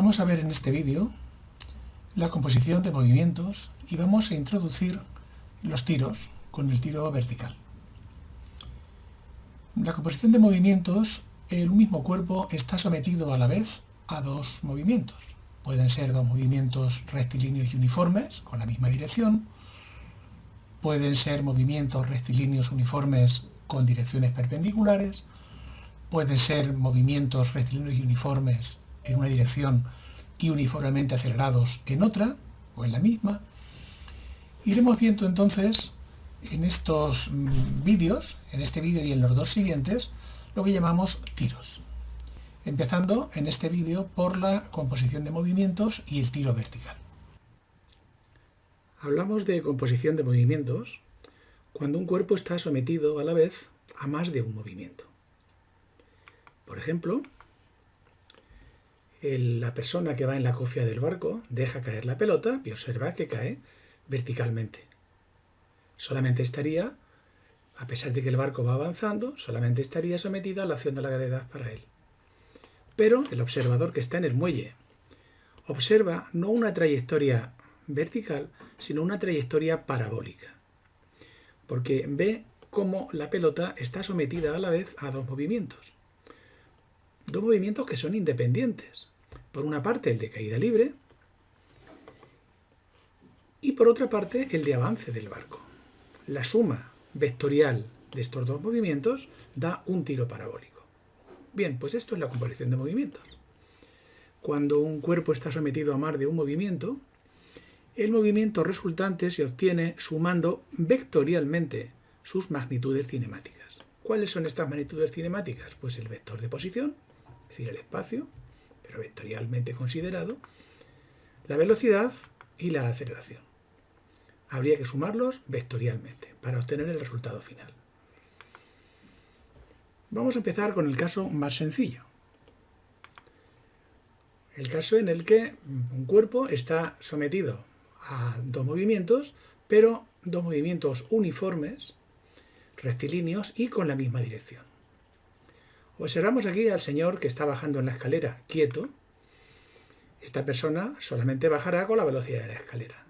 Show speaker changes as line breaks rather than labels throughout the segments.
Vamos a ver en este vídeo la composición de movimientos y vamos a introducir los tiros con el tiro vertical. La composición de movimientos, un mismo cuerpo está sometido a la vez a dos movimientos. Pueden ser dos movimientos rectilíneos y uniformes con la misma dirección, pueden ser movimientos rectilíneos uniformes con direcciones perpendiculares, pueden ser movimientos rectilíneos y uniformes en una dirección y uniformemente acelerados en otra o en la misma. Iremos viendo entonces en estos vídeos, en este vídeo y en los dos siguientes, lo que llamamos tiros. Empezando en este vídeo por la composición de movimientos y el tiro vertical. Hablamos de composición de movimientos cuando un cuerpo está sometido a la vez a más de un movimiento. Por ejemplo, la persona que va en la cofia del barco deja caer la pelota y observa que cae verticalmente. Solamente estaría, a pesar de que el barco va avanzando, solamente estaría sometida a la acción de la gravedad para él. Pero el observador que está en el muelle observa no una trayectoria vertical, sino una trayectoria parabólica, porque ve cómo la pelota está sometida a la vez a dos movimientos que son independientes. Por una parte el de caída libre y por otra parte el de avance del barco. La suma vectorial de estos dos movimientos da un tiro parabólico. Bien, pues esto es la composición de movimientos. Cuando un cuerpo está sometido a más de un movimiento, el movimiento resultante se obtiene sumando vectorialmente sus magnitudes cinemáticas. ¿Cuáles son estas magnitudes cinemáticas? Pues el vector de posición, es decir, el espacio, pero vectorialmente considerado, la velocidad y la aceleración. Habría que sumarlos vectorialmente para obtener el resultado final. Vamos a empezar con el caso más sencillo. El caso en el que un cuerpo está sometido a dos movimientos, pero dos movimientos uniformes, rectilíneos y con la misma dirección. Observamos aquí al señor que está bajando en la escalera quieto. Esta persona solamente bajará con la velocidad de la escalera.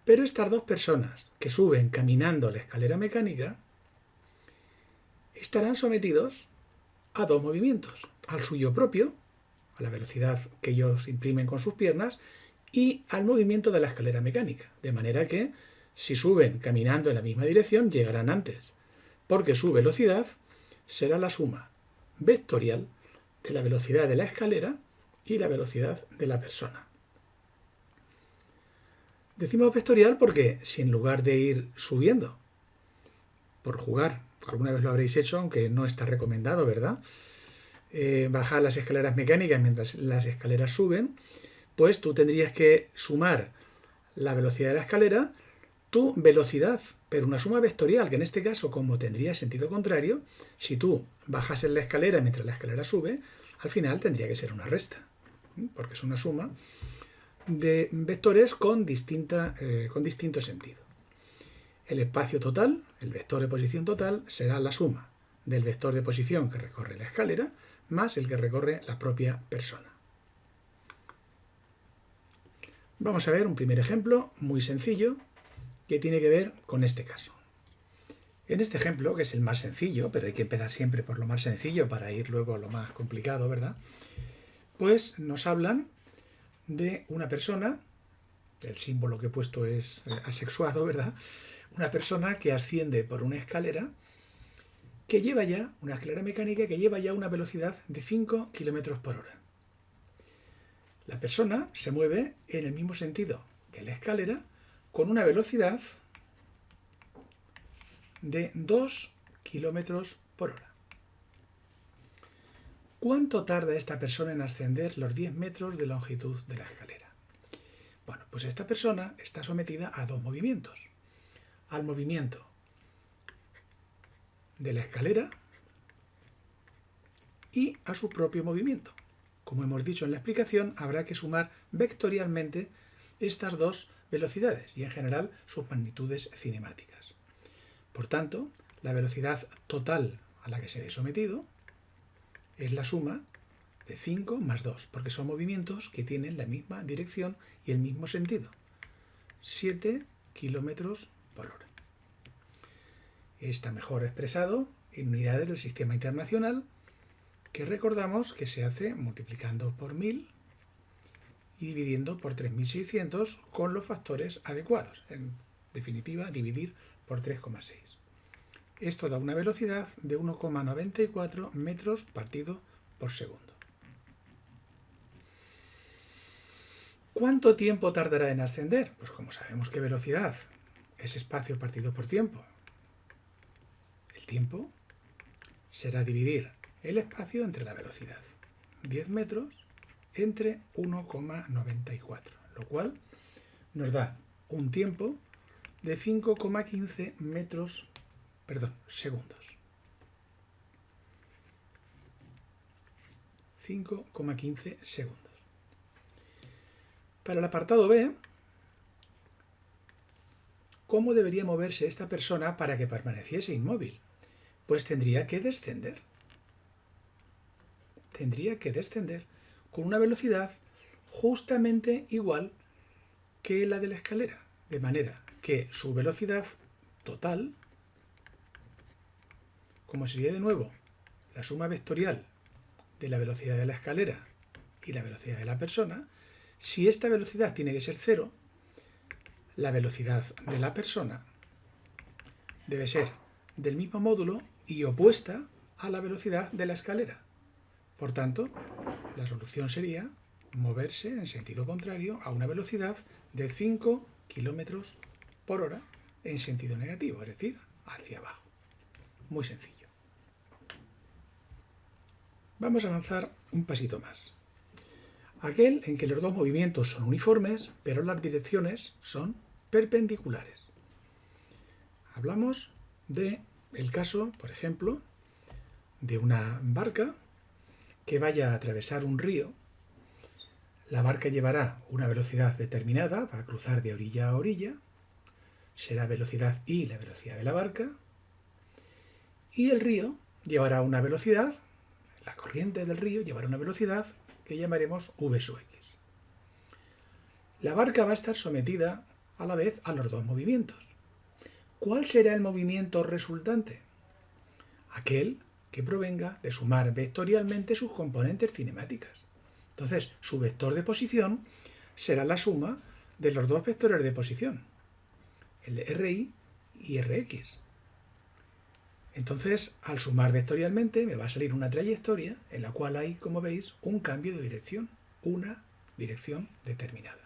Pero estas dos personas que suben caminando la escalera mecánica estarán sometidos a dos movimientos, al suyo propio, a la velocidad que ellos imprimen con sus piernas, y al movimiento de la escalera mecánica. De manera que, si suben caminando en la misma dirección, llegarán antes, porque su velocidad será la suma vectorial de la velocidad de la escalera y la velocidad de la persona. Decimos vectorial porque si en lugar de ir subiendo por jugar, alguna vez lo habréis hecho, aunque no está recomendado, ¿verdad? Bajar las escaleras mecánicas mientras las escaleras suben, pues tú tendrías que sumar la velocidad de la escalera, tu velocidad, pero una suma vectorial, que en este caso, como tendría sentido contrario, si tú bajas en la escalera mientras la escalera sube, al final tendría que ser una resta, porque es una suma de vectores con distinto sentido. El espacio total, el vector de posición total, será la suma del vector de posición que recorre la escalera más el que recorre la propia persona. Vamos a ver un primer ejemplo muy sencillo que tiene que ver con este caso. En este ejemplo, que es el más sencillo, pero hay que empezar siempre por lo más sencillo para ir luego a lo más complicado, ¿verdad? Pues nos hablan de una persona, el símbolo que he puesto es asexuado, ¿verdad? Una persona que asciende por una escalera que lleva ya, una escalera mecánica que lleva ya una velocidad de 5 km por hora. La persona se mueve en el mismo sentido que la escalera con una velocidad de 2 km por hora. ¿Cuánto tarda esta persona en ascender los 10 metros de longitud de la escalera? Bueno, pues esta persona está sometida a dos movimientos. Al movimiento de la escalera y a su propio movimiento. Como hemos dicho en la explicación, habrá que sumar vectorialmente estas dos velocidades y en general sus magnitudes cinemáticas. Por tanto, la velocidad total a la que se ve sometido es la suma de 5 más 2, porque son movimientos que tienen la misma dirección y el mismo sentido. 7 kilómetros por hora. Está mejor expresado en unidades del sistema internacional, que recordamos que se hace multiplicando por 1000 y dividiendo por 3600 con los factores adecuados. En definitiva, dividir por 3,6. Esto da una velocidad de 1,94 metros partido por segundo. ¿Cuánto tiempo tardará en ascender? Pues como sabemos que velocidad es espacio partido por tiempo, el tiempo será dividir el espacio entre la velocidad. 10 metros entre 1,94, lo cual nos da un tiempo de 5,15 segundos. 5,15 segundos. Para el apartado B, ¿cómo debería moverse esta persona para que permaneciese inmóvil? Pues tendría que descender. Tendría que descender con una velocidad justamente igual que la de la escalera, de manera que su velocidad total, como sería de nuevo la suma vectorial de la velocidad de la escalera y la velocidad de la persona, si esta velocidad tiene que ser 0, la velocidad de la persona debe ser del mismo módulo y opuesta a la velocidad de la escalera. Por tanto, la solución sería moverse en sentido contrario a una velocidad de 5 kilómetros por hora en sentido negativo, es decir, hacia abajo. Muy sencillo. Vamos a avanzar un pasito más. Aquel en que los dos movimientos son uniformes, pero las direcciones son perpendiculares. Hablamos del caso, por ejemplo, de una barca que vaya a atravesar un río. La barca llevará una velocidad determinada, va a cruzar de orilla a orilla, será velocidad I la velocidad de la barca, y el río llevará una velocidad, la corriente del río llevará una velocidad que llamaremos v sub x. La barca va a estar sometida a la vez a los dos movimientos. ¿Cuál será el movimiento resultante? Aquel que provenga de sumar vectorialmente sus componentes cinemáticas. Entonces, su vector de posición será la suma de los dos vectores de posición, el de RI y RX. Entonces, al sumar vectorialmente, me va a salir una trayectoria en la cual hay, como veis, un cambio de dirección, una dirección determinada.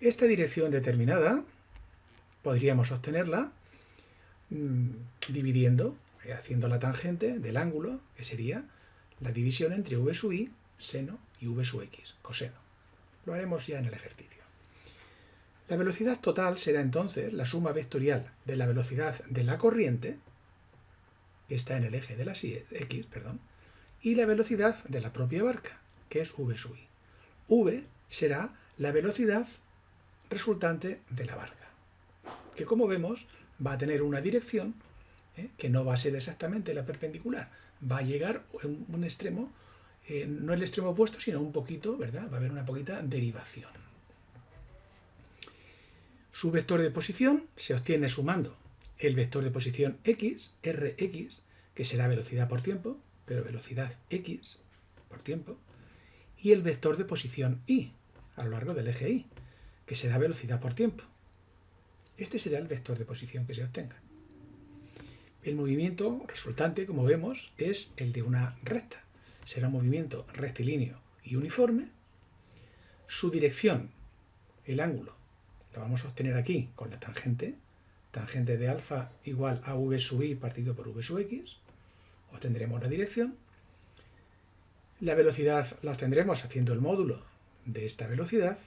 Esta dirección determinada podríamos obtenerla dividiendo, haciendo la tangente del ángulo, que sería la división entre v sub i, seno, y v sub x, coseno. Lo haremos ya en el ejercicio. La velocidad total será entonces la suma vectorial de la velocidad de la corriente, que está en el eje de la x, y la velocidad de la propia barca, que es v sub i. V será la velocidad resultante de la barca, que como vemos va a tener una dirección que no va a ser exactamente la perpendicular, va a llegar en un extremo, no el extremo opuesto, sino un poquito, ¿verdad? Va a haber una poquita derivación. Su vector de posición se obtiene sumando el vector de posición x, rx, que será velocidad por tiempo, pero velocidad x por tiempo, y el vector de posición y, a lo largo del eje y, que será velocidad por tiempo. Este será el vector de posición que se obtenga. El movimiento resultante, como vemos, es el de una recta. Será un movimiento rectilíneo y uniforme. Su dirección, el ángulo, lo vamos a obtener aquí con la tangente. Tangente de alfa igual a v sub i partido por v sub x. Obtendremos la dirección. La velocidad la obtendremos haciendo el módulo de esta velocidad.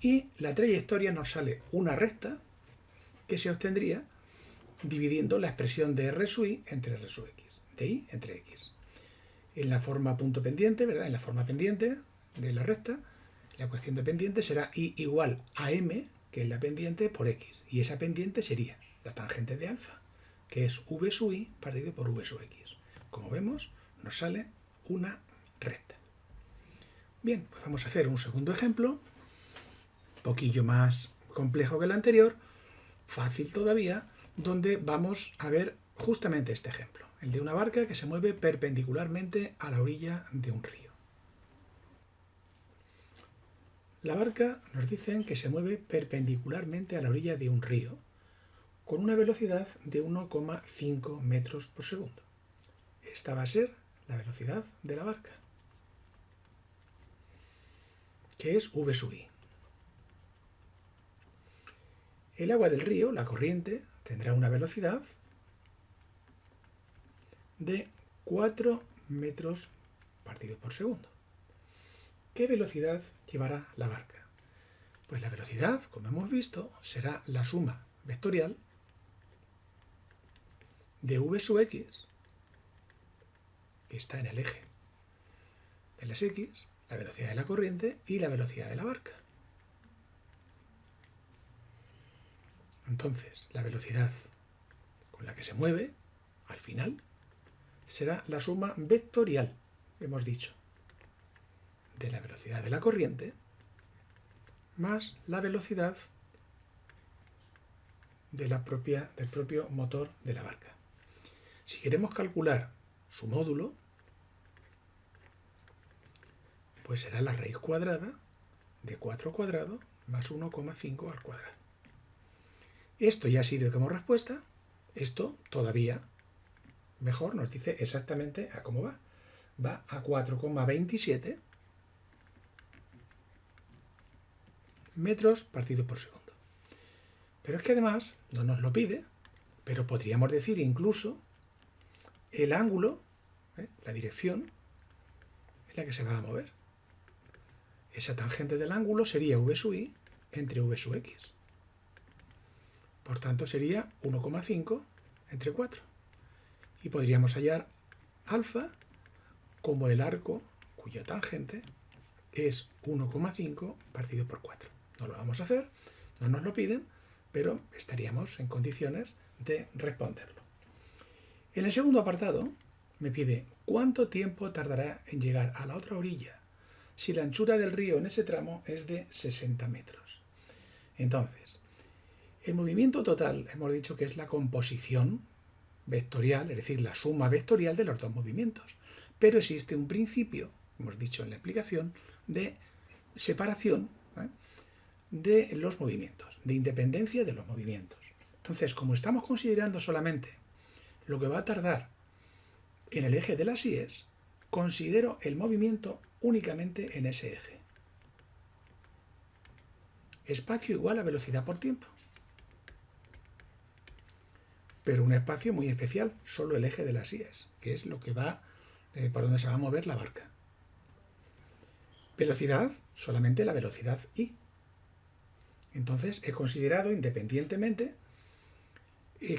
Y la trayectoria nos sale una recta que se obtendría dividiendo la expresión de r sub i entre r sub x, de i entre x. En la forma punto pendiente, ¿verdad? En la forma pendiente de la recta, la ecuación de pendiente será i igual a m, que es la pendiente, por x. Y esa pendiente sería la tangente de alfa, que es v sub i partido por v sub x. Como vemos, nos sale una recta. Bien, pues vamos a hacer un segundo ejemplo, un poquillo más complejo que el anterior, fácil todavía, donde vamos a ver justamente este ejemplo, el de una barca que se mueve perpendicularmente a la orilla de un río. La barca nos dicen que se mueve perpendicularmente a la orilla de un río con una velocidad de 1,5 metros por segundo. Esta va a ser la velocidad de la barca, que es v sub i. El agua del río, la corriente, tendrá una velocidad de 4 metros partido por segundo. ¿Qué velocidad llevará la barca? Pues la velocidad, como hemos visto, será la suma vectorial de v sub x, que está en el eje de las x, la velocidad de la corriente y la velocidad de la barca. Entonces, la velocidad con la que se mueve, al final, será la suma vectorial, hemos dicho, de la velocidad de la corriente más la velocidad del propio motor de la barca. Si queremos calcular su módulo, pues será la raíz cuadrada de 4 al cuadrado más 1,5 al cuadrado. Esto ya sirve como respuesta. Esto todavía mejor nos dice exactamente a cómo va. Va a 4,27 metros partido por segundo. Pero es que además no nos lo pide, pero podríamos decir incluso el ángulo, la dirección en la que se va a mover. Esa tangente del ángulo sería v sub i entre v sub x. Por tanto sería 1,5 entre 4. Y podríamos hallar alfa como el arco cuya tangente es 1,5 partido por 4. No lo vamos a hacer, no nos lo piden, pero estaríamos en condiciones de responderlo. En el segundo apartado me pide cuánto tiempo tardará en llegar a la otra orilla si la anchura del río en ese tramo es de 60 metros. Entonces, el movimiento total hemos dicho que es la composición vectorial, es decir, la suma vectorial de los dos movimientos. Pero existe un principio, hemos dicho en la explicación, de separación de los movimientos, de independencia de los movimientos. Entonces, como estamos considerando solamente lo que va a tardar en el eje de las íes, considero el movimiento únicamente en ese eje. Espacio igual a velocidad por tiempo. Pero un espacio muy especial, solo el eje de las íes, que es lo que va por donde se va a mover la barca. Velocidad, solamente la velocidad i. Entonces he considerado independientemente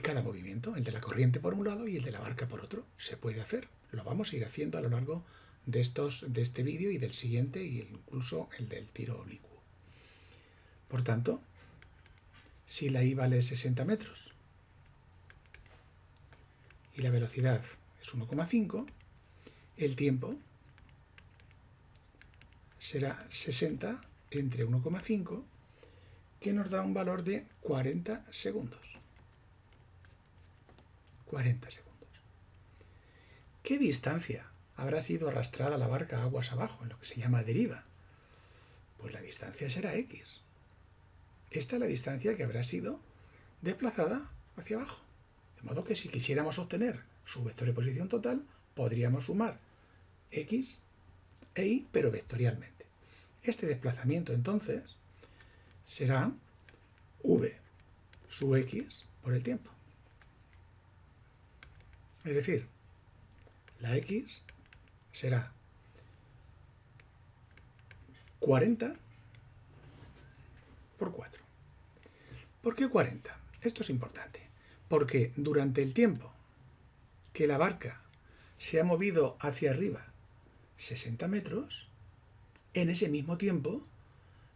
cada movimiento, el de la corriente por un lado y el de la barca por otro. Se puede hacer, lo vamos a ir haciendo a lo largo de este vídeo y del siguiente, y incluso el del tiro oblicuo. Por tanto, si la i vale 60 metros y la velocidad es 1,5, el tiempo será 60 entre 1,5, que nos da un valor de 40 segundos. 40 segundos. ¿Qué distancia habrá sido arrastrada la barca aguas abajo, en lo que se llama deriva? Pues la distancia será x. Esta es la distancia que habrá sido desplazada hacia abajo. De modo que si quisiéramos obtener su vector de posición total, podríamos sumar x e y, pero vectorialmente. Este desplazamiento entonces será v sub x por el tiempo. Es decir, la x será 40 por 4. ¿Por qué 40? Esto es importante, porque durante el tiempo que la barca se ha movido hacia arriba 60 metros, en ese mismo tiempo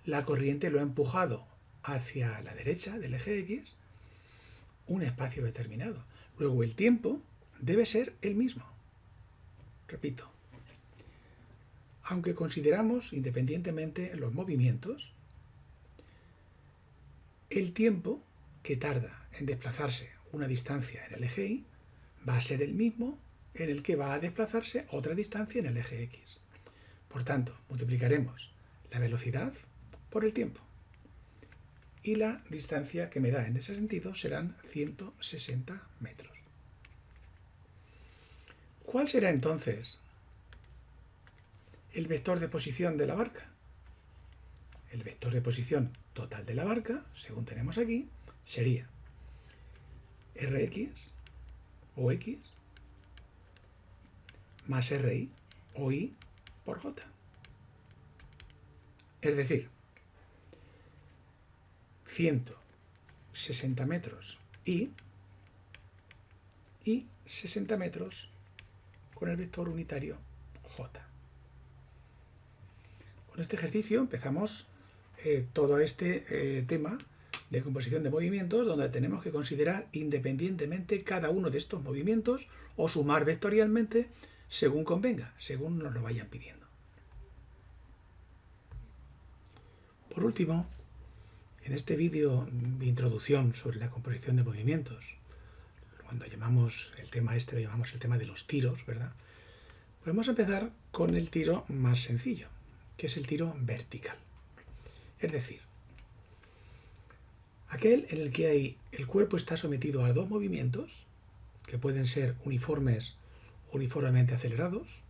la corriente lo ha empujado hacia la derecha del eje X un espacio determinado. Luego el tiempo debe ser el mismo. Repito, aunque consideramos independientemente los movimientos, el tiempo que tarda en desplazarse una distancia en el eje Y va a ser el mismo en el que va a desplazarse otra distancia en el eje X. Por tanto, multiplicaremos la velocidad por el tiempo. Y la distancia que me da en ese sentido serán 160 metros. ¿Cuál será entonces el vector de posición de la barca? El vector de posición total de la barca, según tenemos aquí, sería Rx o X más Ri o Y por J. Es decir, 160 metros y 60 metros con el vector unitario J. Con este ejercicio empezamos todo este tema de composición de movimientos, donde tenemos que considerar independientemente cada uno de estos movimientos o sumar vectorialmente según convenga, según nos lo vayan pidiendo. Por último, en este vídeo de introducción sobre la composición de movimientos, cuando llamamos el tema lo llamamos el tema de los tiros, ¿verdad? Podemos empezar con el tiro más sencillo, que es el tiro vertical. Es decir, aquel en el que el cuerpo está sometido a dos movimientos, que pueden ser uniformes o uniformemente acelerados,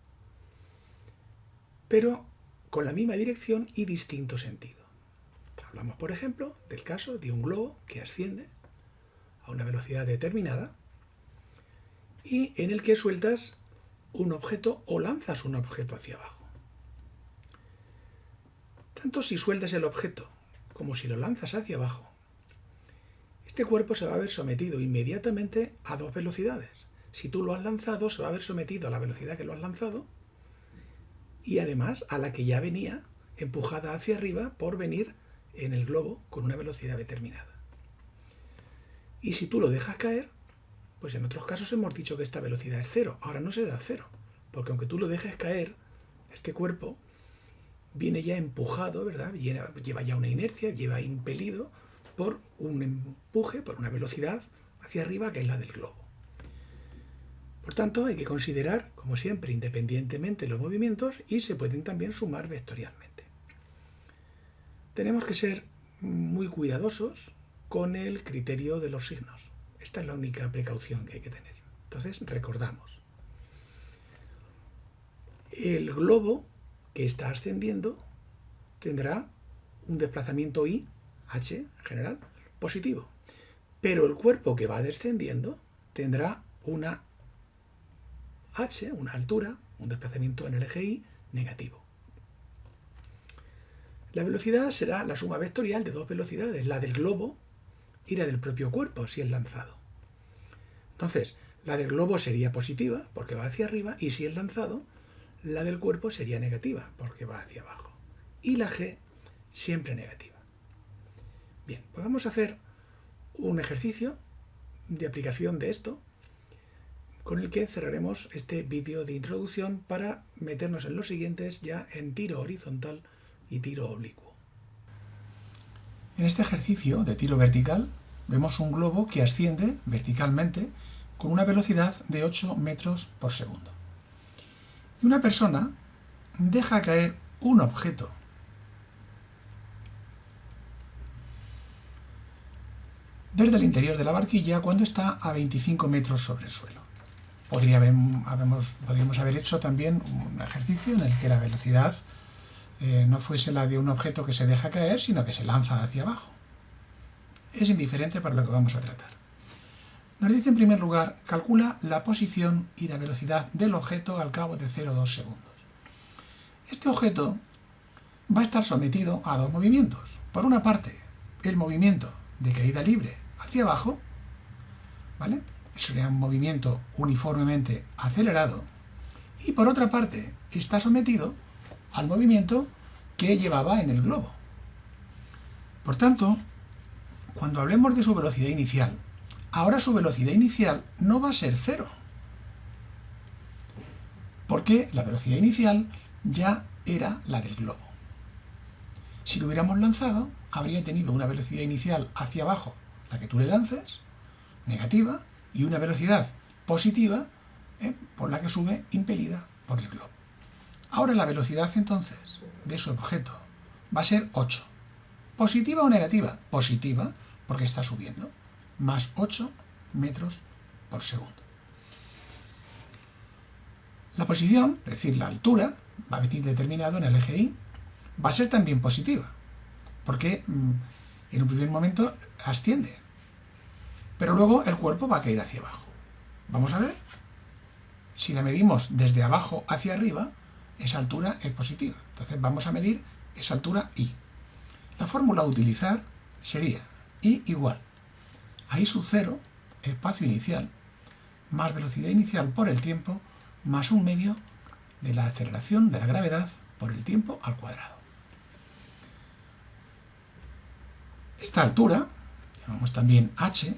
pero con la misma dirección y distinto sentido. Hablamos, por ejemplo, del caso de un globo que asciende a una velocidad determinada y en el que sueltas un objeto o lanzas un objeto hacia abajo. Tanto si sueltas el objeto como si lo lanzas hacia abajo, este cuerpo se va a ver sometido inmediatamente a dos velocidades. Si tú lo has lanzado, se va a ver sometido a la velocidad que lo has lanzado y además a la que ya venía empujada hacia arriba por venir en el globo con una velocidad determinada. Y si tú lo dejas caer, pues en otros casos hemos dicho que esta velocidad es cero. Ahora no se da cero, porque aunque tú lo dejes caer, este cuerpo viene ya empujado, ¿verdad? Lleva ya una inercia, lleva impelido por un empuje, por una velocidad hacia arriba que es la del globo. Por tanto, hay que considerar, como siempre, independientemente los movimientos y se pueden también sumar vectorialmente. Tenemos que ser muy cuidadosos con el criterio de los signos. Esta es la única precaución que hay que tener. Entonces, recordamos. El globo que está ascendiendo tendrá un desplazamiento I, h en general, positivo. Pero el cuerpo que va descendiendo tendrá una h, una altura, un desplazamiento en el eje Y negativo. La velocidad será la suma vectorial de dos velocidades, la del globo y la del propio cuerpo, si es lanzado. Entonces, la del globo sería positiva, porque va hacia arriba, y si es lanzado, la del cuerpo sería negativa, porque va hacia abajo. Y la g siempre negativa. Bien, pues vamos a hacer un ejercicio de aplicación de esto, con el que cerraremos este vídeo de introducción para meternos en los siguientes ya en tiro horizontal y tiro oblicuo. En este ejercicio de tiro vertical vemos un globo que asciende verticalmente con una velocidad de 8 metros por segundo. Y una persona deja caer un objeto desde el interior de la barquilla cuando está a 25 metros sobre el suelo. Podríamos haber hecho también un ejercicio en el que la velocidad no fuese la de un objeto que se deja caer, sino que se lanza hacia abajo. Es indiferente para lo que vamos a tratar. Nos dice en primer lugar, calcula la posición y la velocidad del objeto al cabo de 0,2 segundos. Este objeto va a estar sometido a dos movimientos. Por una parte, el movimiento de caída libre hacia abajo, ¿vale? Sería un movimiento uniformemente acelerado. Y por otra parte, está sometido al movimiento que llevaba en el globo. Por tanto, cuando hablemos de su velocidad inicial, ahora su velocidad inicial no va a ser cero, porque la velocidad inicial ya
era la del globo. Si lo hubiéramos lanzado, habría tenido una velocidad inicial hacia abajo, la que tú le lances, negativa, y una velocidad positiva, por la que sube impelida por el globo. Ahora la velocidad entonces de su objeto va a ser 8. ¿Positiva o negativa? Positiva, porque está subiendo, más 8 metros por segundo. La posición, es decir, la altura, va a venir determinado en el eje Y, va a ser también positiva, porque en un primer momento asciende, pero luego el cuerpo va a caer hacia abajo. Vamos a ver, si la medimos desde abajo hacia arriba, esa altura es positiva. Entonces vamos a medir esa altura I. La fórmula a utilizar sería I igual a I sub 0, espacio inicial, más velocidad inicial por el tiempo, más un medio de la aceleración de la gravedad por el tiempo al cuadrado. Esta altura, llamamos también h,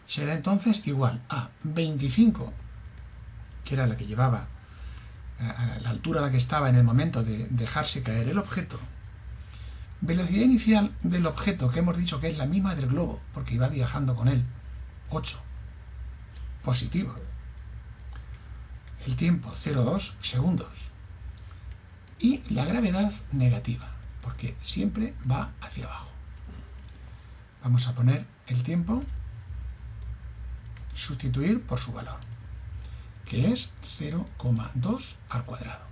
será entonces igual a 25, que era la que llevaba, a la altura a la que estaba en el momento de dejarse caer el objeto. Velocidad inicial del objeto, que hemos dicho que es la misma del globo, porque iba viajando con él, 8, positivo. El tiempo, 0,2 segundos. Y la gravedad negativa, porque siempre va hacia abajo. Vamos a poner el tiempo, sustituir por su valor, que es 0,2 al cuadrado.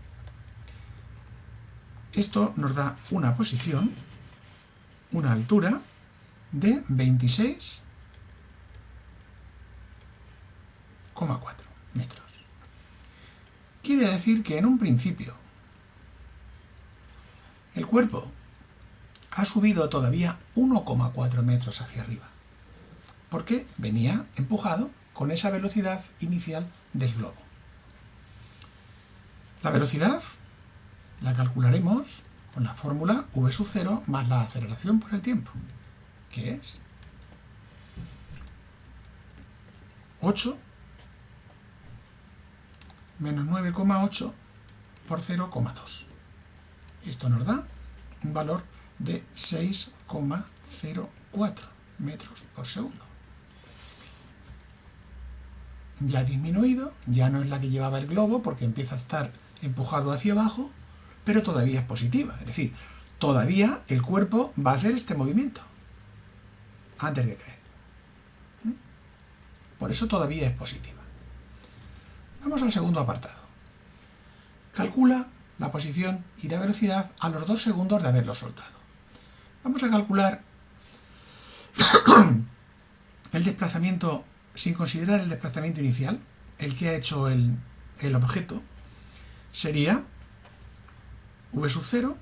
Esto nos da una posición, una altura de 26,4 metros. Quiere decir que en un principio el cuerpo ha subido todavía 1,4 metros hacia arriba, porque venía empujado con esa velocidad inicial del globo. La velocidad la calcularemos con la fórmula v sub 0 más la aceleración por el tiempo, que es 8 menos 9,8 por 0,2. Esto nos da un valor de 6,04 metros por segundo. Ya ha disminuido, ya no es la que llevaba el globo porque empieza a estar empujado hacia abajo, pero todavía es positiva. Es decir, todavía el cuerpo va a hacer este movimiento antes de caer. Por eso todavía es positiva. Vamos al segundo apartado. Calcula la posición y la velocidad a los 2 segundos de haberlo soltado. Vamos a calcular el desplazamiento sin considerar el desplazamiento inicial, el que ha hecho el objeto. Sería v sub 0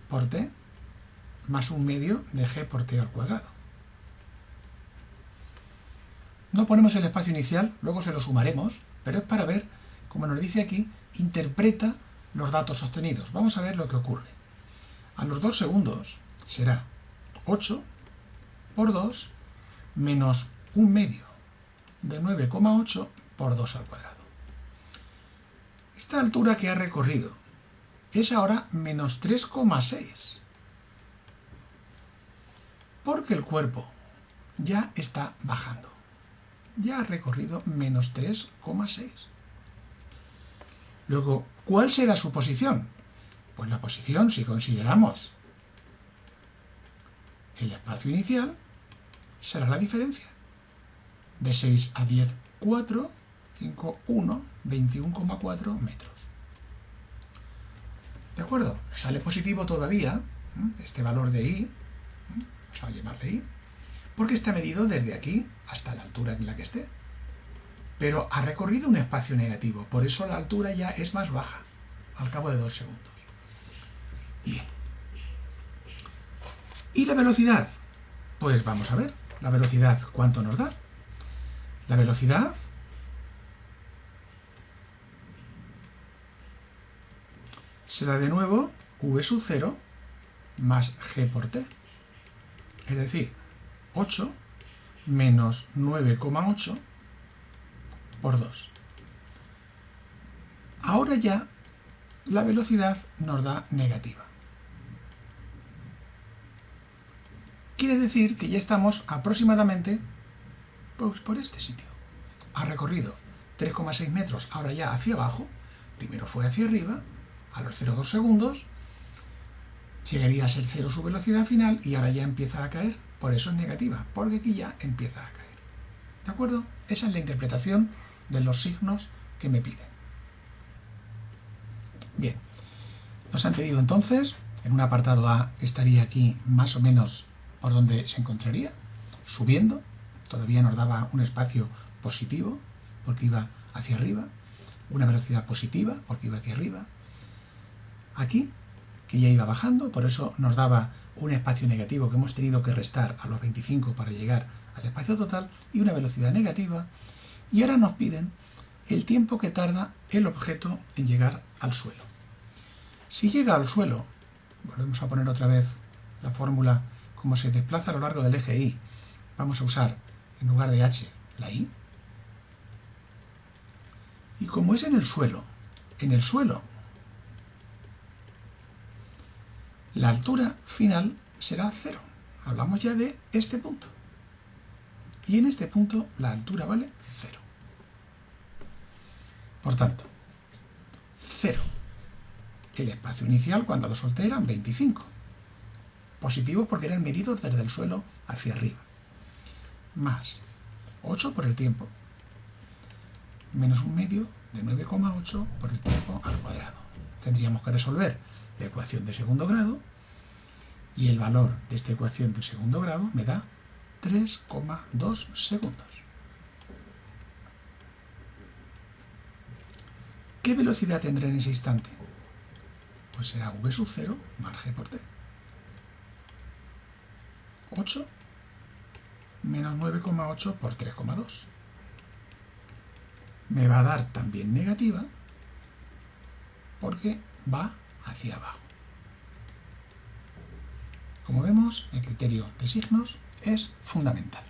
por t más un medio de g por t al cuadrado. No ponemos el espacio inicial, luego se lo sumaremos, pero es para ver, como nos dice aquí, interpreta los datos obtenidos. Vamos a ver lo que ocurre. A los 2 segundos será 8 por 2 menos un medio de 9,8 por 2 al cuadrado. Esta altura que ha recorrido es ahora menos 3,6, porque el cuerpo ya está bajando. Ya ha recorrido menos 3,6. Luego, ¿cuál será su posición? Pues la posición, si consideramos el espacio inicial, será la diferencia. De 6 a 10, 4, 5, 1, 21,4 metros. ¿De acuerdo? Sale positivo todavía este valor de I, vamos a llamarle I, porque está medido desde aquí hasta la altura en la que esté. Pero ha recorrido un espacio negativo, por eso la altura ya es más baja, al cabo de 2 segundos. Bien. ¿Y la velocidad? Pues vamos a ver, la velocidad, ¿cuánto nos da? La velocidad será de nuevo v sub 0 más g por t. Es decir, 8 menos 9,8 por 2. Ahora ya la velocidad nos da negativa. Quiere decir que ya estamos aproximadamente pues, por este sitio. Ha recorrido 3,6 metros, ahora ya hacia abajo. Primero fue hacia arriba, a los 0,2 segundos. Llegaría a ser 0 su velocidad final y ahora ya empieza a caer. Por eso es negativa, porque aquí ya empieza a caer. ¿De acuerdo? Esa es la interpretación de los signos que me piden. Bien, nos han pedido entonces, en un apartado A, que estaría aquí más o menos por donde se encontraría, subiendo, todavía nos daba un espacio positivo, porque iba hacia arriba, una velocidad positiva, porque iba hacia arriba, aquí, que ya iba bajando, por eso nos daba un espacio negativo que hemos tenido que restar a los 25 para llegar al espacio total, y una velocidad negativa, y ahora nos piden el tiempo que tarda el objeto en llegar al suelo. Si llega al suelo, volvemos a poner otra vez la fórmula, como se desplaza a lo largo del eje Y, vamos a usar en lugar de h la Y, y como es en el suelo, la altura final será 0. Hablamos ya de este punto. Y en este punto la altura vale 0. Por tanto, 0. El espacio inicial cuando lo solté eran 25. Positivo porque eran medidos desde el suelo hacia arriba. Más 8 por el tiempo. Menos un medio de 9,8 por el tiempo al cuadrado. Tendríamos que resolver la ecuación de segundo grado y el valor de esta ecuación de segundo grado me da 3,2 segundos. ¿Qué velocidad tendré en ese instante? Pues será v sub 0 más g por t. 8 menos 9,8 por 3,2. Me va a dar también negativa porque va hacia abajo. Como vemos, el criterio de signos es fundamental.